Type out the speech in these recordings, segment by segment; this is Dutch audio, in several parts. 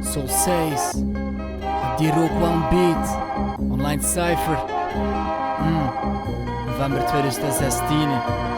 Soul 6, die rook wel een beat, online cypher, november 2016.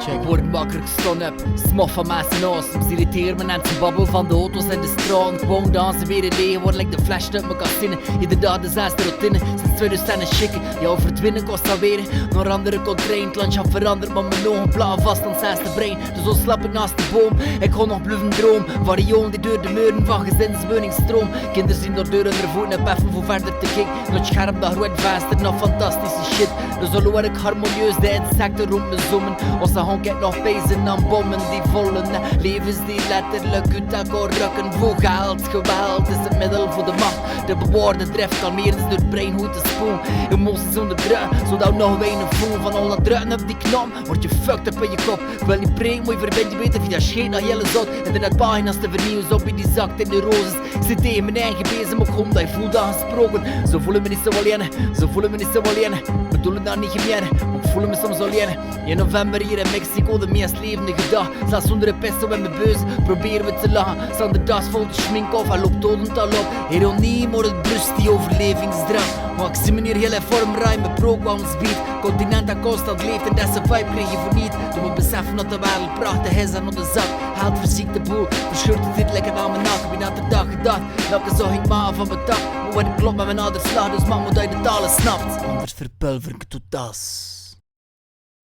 Check. Worden wakker gestaan heb, smof van mensen awesome. Ze irriteer me net, ze babbel van de auto's en de straat. Gewoon dansen weer in leeg, worden like de flash uit mijn kastine. Iedere dag dezelfde routine, sinds 2000 schikken. Jouw verdwinnen kost alweer, naar andere contrain. Het landschap verandert, maar mijn ogen platen vast aan het zesde brein. Dus zo slap ik naast de boom, ik ga nog blijven droom. Varion die door de muren van gezinswoning stroom. Kinderen zien door deuren naar voeten en peffen voor verder te kijken. Nog scherp, dat rood venster, nog fantastische shit. Dus al hoor ik harmonieus de insecten rond me zoomen. Als de honk ik nog pezen aan bommen die vollen. Levens die letterlijk uit elkaar rukken. Voor geld, geweld is het middel voor de macht. De bewaarde drift kalmeren is door het brein hoe te spoon. Emoties onder druk, zodat nog weinig voelen. Van al dat drukken op die knop, word je fucked up in je kop. Ik wil niet preken, maar je verbindt je beter via scheet naar jelle zot. Internetpagina's te vernieuwen, zo bij die zakt in de roses. Ik zit tegen mijn eigen bezem, ook gewoon dat ik voel dat gesproken. Zo voelen me niet zo alleen, zo voelen me niet zo alleen. Bedoelen dat niet gemeen, maar ik voel me soms alleen. In november hier in Mexico, de meest levendige dag. Zelfs zonder een pesto en mijn beus, proberen we te lachen. Staan de das vol de schmink af, hij loopt dodend al op. Ironie, maar het brust die overlevingsdrang. Maar ik zie me hier heel in vorm rijmen, mijn programs biedt. Continent dat constant leeft en deze vibe kreeg je voor niet. Toen we beseffen dat de wereld prachtig is en op de zak. Haalt verziekte boel, verscheurt het dit lekker aan mijn nacht. Ik ben aan de dag gedacht, welke zag ik maar van mijn dag. Maar wat klopt met mijn oude slag, dus man moet uit de talen snapt. Anders verpulver ik tot das.